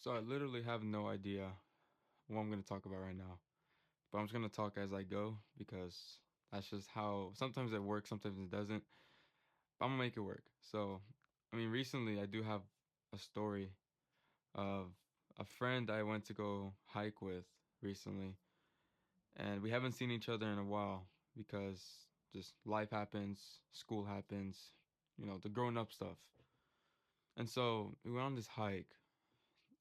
So I literally have no idea what I'm gonna talk about right now. But I'm just gonna talk as I go because that's just how sometimes it works, sometimes it doesn't. But I'm gonna make it work. So I mean recently I do have a story of a friend I went to go hike with recently. And we haven't seen each other in a while because just life happens, school happens, the grown up stuff. And so we went on this hike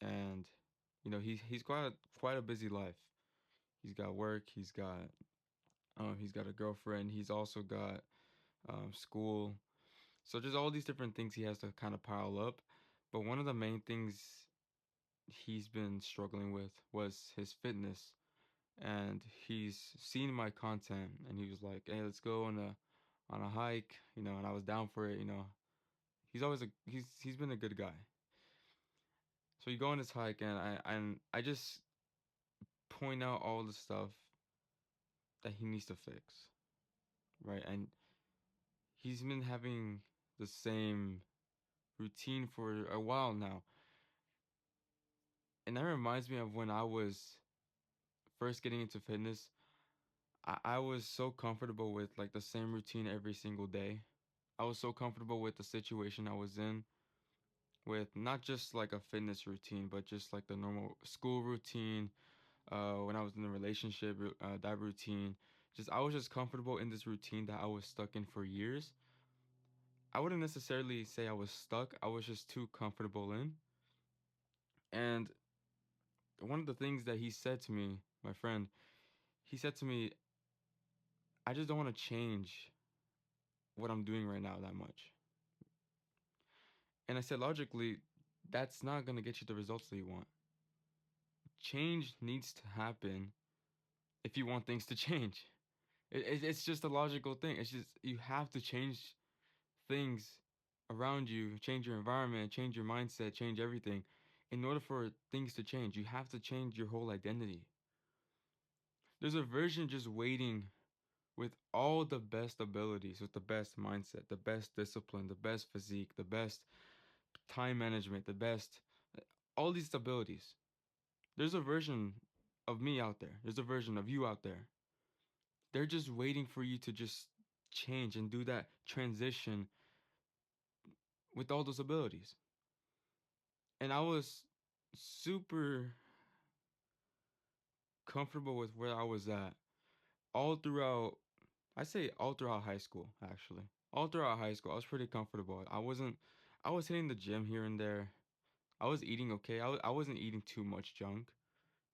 and he's quite a busy life. He's got work. He's got a girlfriend. He's also got school. So just all these different things he has to kind of pile up. But one of the main things he's been struggling with was his fitness. And he's seen my content, and he was like, "Hey, let's go on a hike," and I was down for it. He's been a good guy. So you go on this hike, and I just point out all the stuff that he needs to fix, right? And he's been having the same routine for a while now. And that reminds me of when I was first getting into fitness. I was so comfortable with like the same routine every single day. I was so comfortable with the situation I was in, with not just like a fitness routine, but just like the normal school routine. When I was in a relationship, that routine. Just I was just comfortable in this routine that I was stuck in for years. I wouldn't necessarily say I was stuck. I was just too comfortable in. And one of the things that he said to me, my friend, he said to me, I just don't want to change what I'm doing right now that much. And I said, logically, that's not going to get you the results that you want. Change needs to happen if you want things to change. It's just a logical thing. It's just you have to change things around you, change your environment, change your mindset, change everything. In order for things to change, you have to change your whole identity. There's a version just waiting with all the best abilities, with the best mindset, the best discipline, the best physique, the best time management, the best all these abilities. There's a version of me out there. There's a version of you out there. They're just waiting for you to just change and do that transition with all those abilities. And I was super comfortable with where I was at all throughout, I say all throughout high school, actually. All throughout high school, I was pretty comfortable. I was hitting the gym here and there. I was eating okay. I wasn't eating too much junk.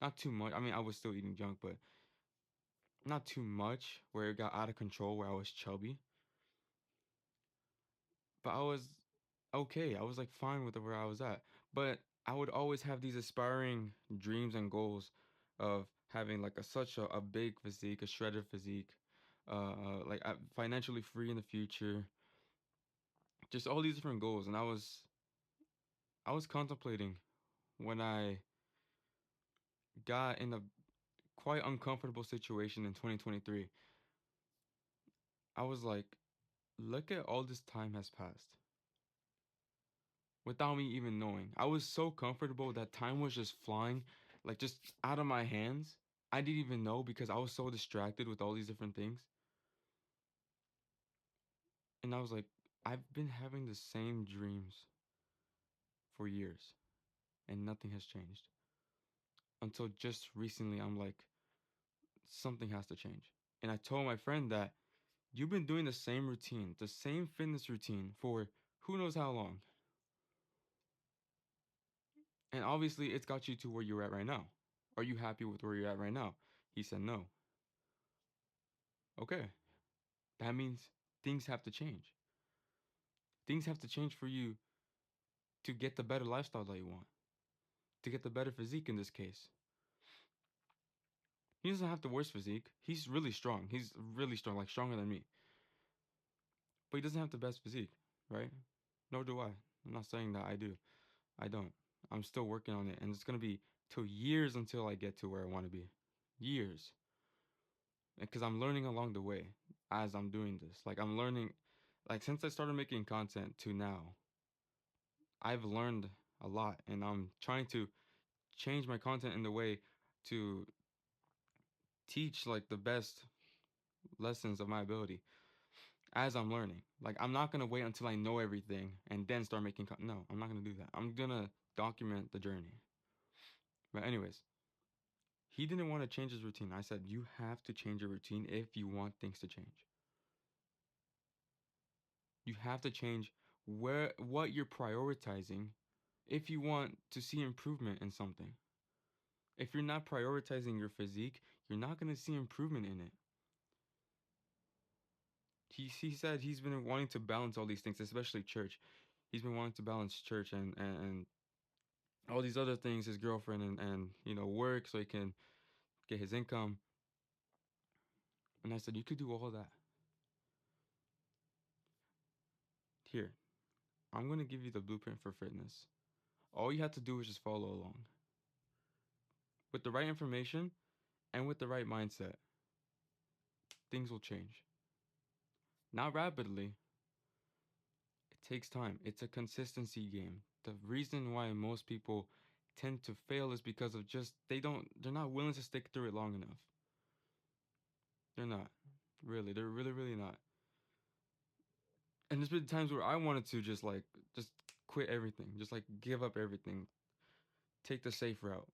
Not too much. I mean, I was still eating junk, but not too much where it got out of control, where I was chubby. But I was okay. I was like fine with where I was at. But I would always have these aspiring dreams and goals of having like such a big physique, a shredded physique, like financially free in the future, just all these different goals. And I was contemplating when I got in a quite uncomfortable situation in 2023. I was like, look at all this time has passed without me even knowing. I was so comfortable that time was just flying, like just out of my hands. I didn't even know because I was so distracted with all these different things. And I was like, I've been having the same dreams for years and nothing has changed. Until just recently, I'm like, something has to change. And I told my friend that you've been doing the same routine, the same fitness routine for who knows how long. And obviously, it's got you to where you're at right now. Are you happy with where you're at right now? He said no. Okay. That means things have to change. Things have to change for you to get the better lifestyle that you want, to get the better physique in this case. He doesn't have the worst physique. He's really strong. He's really strong, like stronger than me. But he doesn't have the best physique, right? Nor do I. I'm not saying that I do. I don't. I'm still working on it. And it's going to be till years until I get to where I want to be. Years. Because I'm learning along the way as I'm doing this. Like, I'm learning, like, since I started making content to now, I've learned a lot. And I'm trying to change my content in the way to teach like the best lessons of my ability as I'm learning. Like I'm not gonna wait until I know everything and then start making no, I'm not gonna do that. I'm gonna document the journey. But anyways, he didn't want to change his routine. I said you have to change your routine if you want things to change. You have to change where what you're prioritizing if you want to see improvement in something. If you're not prioritizing your physique, you're not going to see improvement in it. He said he's been wanting to balance all these things, especially church. He's been wanting to balance church and all these other things, his girlfriend and work so he can get his income. And I said, you could do all that. Here, I'm going to give you the blueprint for fitness. All you have to do is just follow along. With the right information and with the right mindset, things will change. Not rapidly. It takes time. It's a consistency game. The reason why most people tend to fail is because of just they're not willing to stick through it long enough. They're not. Really. They're really, really not. And there's been times where I wanted to just quit everything. Just like give up everything. Take the safe route.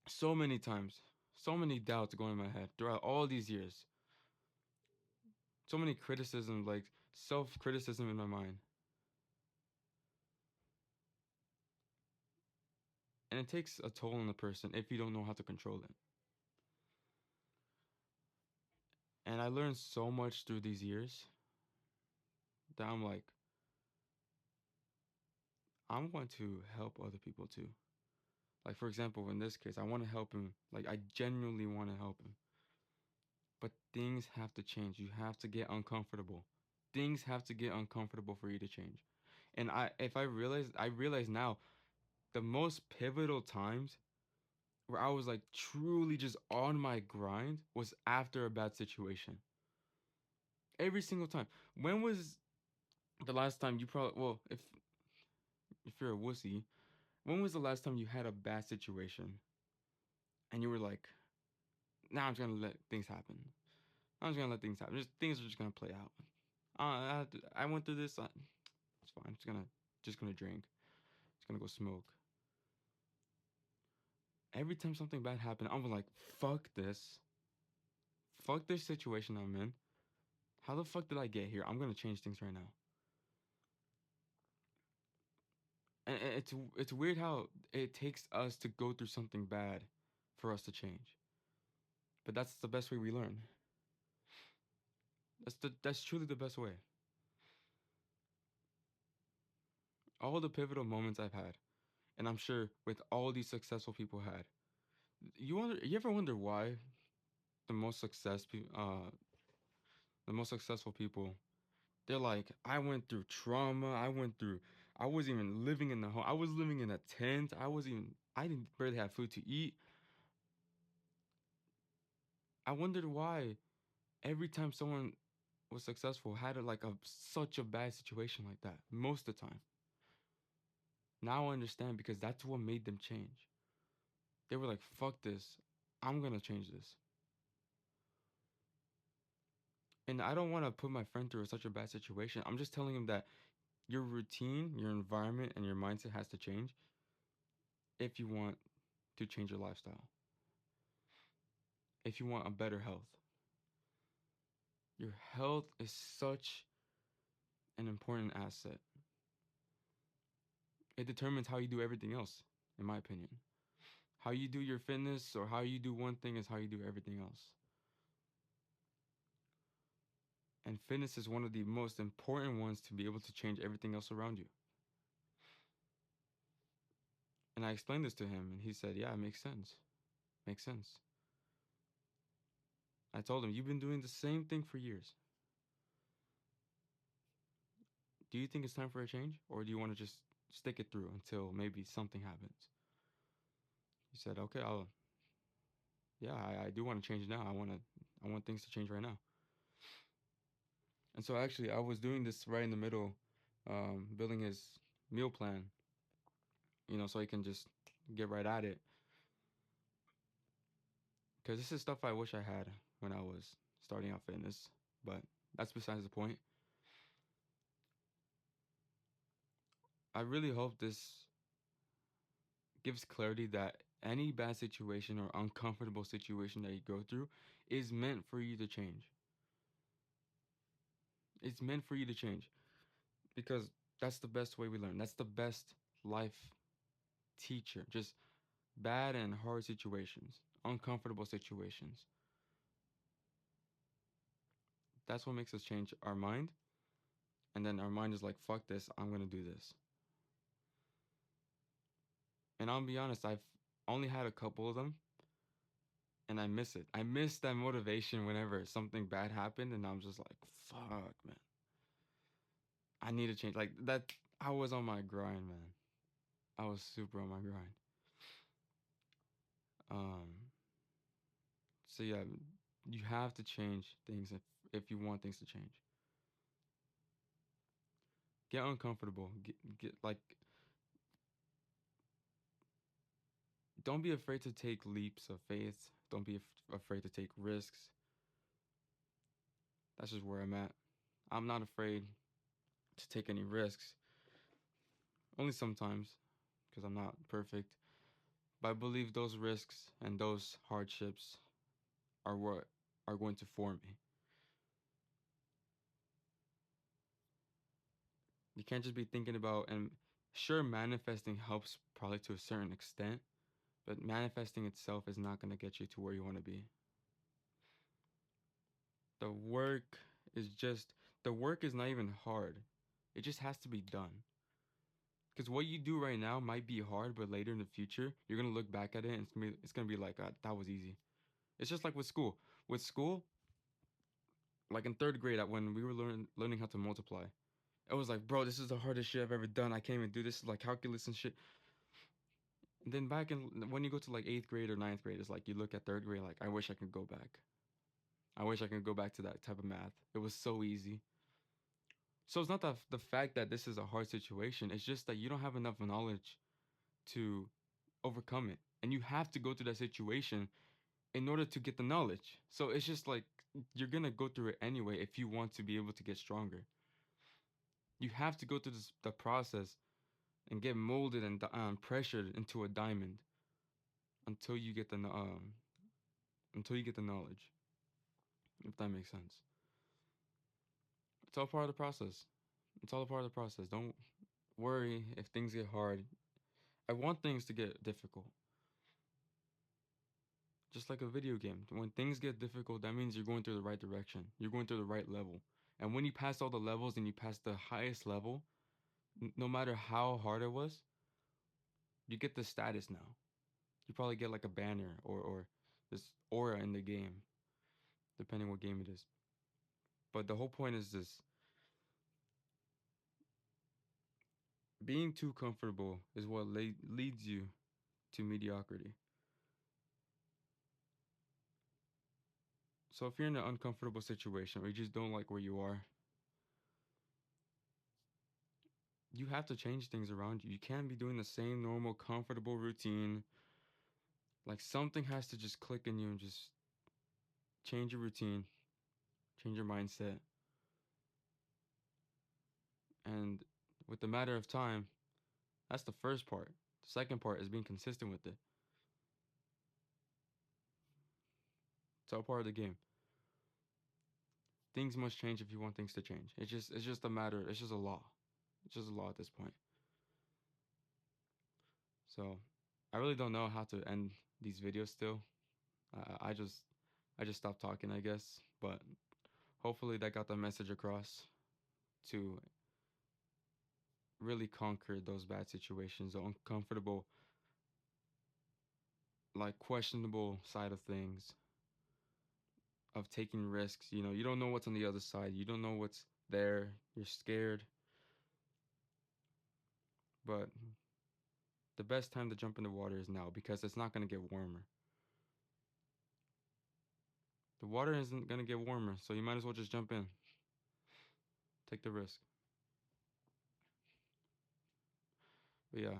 So many times. So many doubts going in my head throughout all these years. So many criticisms, like self-criticism in my mind. And it takes a toll on the person if you don't know how to control it. And I learned so much through these years that I'm like, I'm going to help other people too. Like, for example, in this case, I want to help him. Like, I genuinely want to help him. But things have to change. You have to get uncomfortable. Things have to get uncomfortable for you to change. And I realize now the most pivotal times where I was like truly just on my grind was after a bad situation. Every single time. When was the last time you probably, well, if you're a wussy, when was the last time you had a bad situation and you were like, now I'm just gonna let things happen. I'm just gonna let things happen. Just things are just gonna play out. I went through this. It's fine. I'm just gonna drink. Just gonna go smoke. Every time something bad happened, I'm like, fuck this. Fuck this situation I'm in. How the fuck did I get here? I'm gonna change things right now. And it's weird how it takes us to go through something bad for us to change. But that's the best way we learn. That's truly the best way. All the pivotal moments I've had, and I'm sure with all these successful people had. You ever wonder why the most the most successful people, they're like, I went through trauma, I wasn't even living in the home. I was living in a tent. I didn't barely have food to eat. I wondered why every time someone was successful had such a bad situation like that most of the time. Now I understand because that's what made them change. They were like, fuck this. I'm gonna change this. And I don't want to put my friend through such a bad situation. I'm just telling him that your routine, your environment, and your mindset has to change if you want to change your lifestyle. If you want a better health. Your health is such an important asset. It determines how you do everything else, in my opinion. How you do your fitness or how you do one thing is how you do everything else. And fitness is one of the most important ones to be able to change everything else around you. And I explained this to him, and he said, yeah, it makes sense. Makes sense. I told him, you've been doing the same thing for years. Do you think it's time for a change? Or do you want to just stick it through until maybe something happens? He said, okay, yeah, I do want to change now. I want things to change right now. And so actually, I was doing this right in the middle, building his meal plan, so he can just get right at it. Because this is stuff I wish I had when I was starting out fitness, but that's besides the point. I really hope this gives clarity that any bad situation or uncomfortable situation that you go through is meant for you to change. It's meant for you to change because that's the best way we learn. That's the best life teacher. Just bad and hard situations, uncomfortable situations. That's what makes us change our mind. And then our mind is like, fuck this, I'm going to do this. And I'll be honest, I've only had a couple of them and I miss it. I miss that motivation whenever something bad happened and I'm just like, fuck, man. I need to change. Like that, I was on my grind, man. I was super on my grind. Um, so yeah, you have to change things if you want things to change. Get uncomfortable. Get like, don't be afraid to take leaps of faith. Don't be afraid to take risks. That's just where I'm at. I'm not afraid to take any risks. Only sometimes, because I'm not perfect. But I believe those risks and those hardships are what are going to form me. You can't just be thinking about, and sure, manifesting helps probably to a certain extent, but manifesting itself is not going to get you to where you want to be. The work is just, the work is not even hard. It just has to be done. Because what you do right now might be hard, but later in the future, you're going to look back at it and it's gonna be like, that was easy. It's just like with school. With school, like in third grade, when we were learning how to multiply, it was like, bro, this is the hardest shit I've ever done. I can't even do this. Like calculus and shit. And then back in when you go to like eighth grade or ninth grade, it's like you look at third grade, like I wish I could go back. I wish I could go back to that type of math. It was so easy. So it's not the fact that this is a hard situation. It's just that you don't have enough knowledge to overcome it, and you have to go through that situation in order to get the knowledge. So it's just like you're gonna go through it anyway if you want to be able to get stronger. You have to go through the process and get molded and pressured into a diamond until you get the knowledge. If that makes sense, it's all part of the process. It's all a part of the process. Don't worry if things get hard. I want things to get difficult. Just like a video game. When things get difficult, that means you're going through the right direction. You're going through the right level. And when you pass all the levels and you pass the highest level, no matter how hard it was, you get the status now. You probably get like a banner or this aura in the game, depending what game it is. But the whole point is this: being too comfortable is what leads you to mediocrity. So if you're in an uncomfortable situation or you just don't like where you are, you have to change things around you. You can't be doing the same normal, comfortable routine. Like something has to just click in you and just change your routine, change your mindset. And with the matter of time, that's the first part. The second part is being consistent with it. It's all part of the game. Things must change if you want things to change. It's just a matter, it's just a law. It's just a law at this point. So I really don't know how to end these videos still. I just stopped talking, I guess. But hopefully that got the message across to really conquer those bad situations, the uncomfortable, like questionable side of things, of taking risks. You don't know what's on the other side. You don't know what's there. You're scared. But the best time to jump in the water is now because it's not going to get warmer. The water isn't going to get warmer, so you might as well just jump in. Take the risk. But yeah,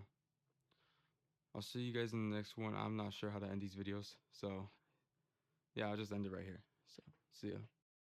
I'll see you guys in the next one. I'm not sure how to end these videos, so yeah, I'll just end it right here. So see ya.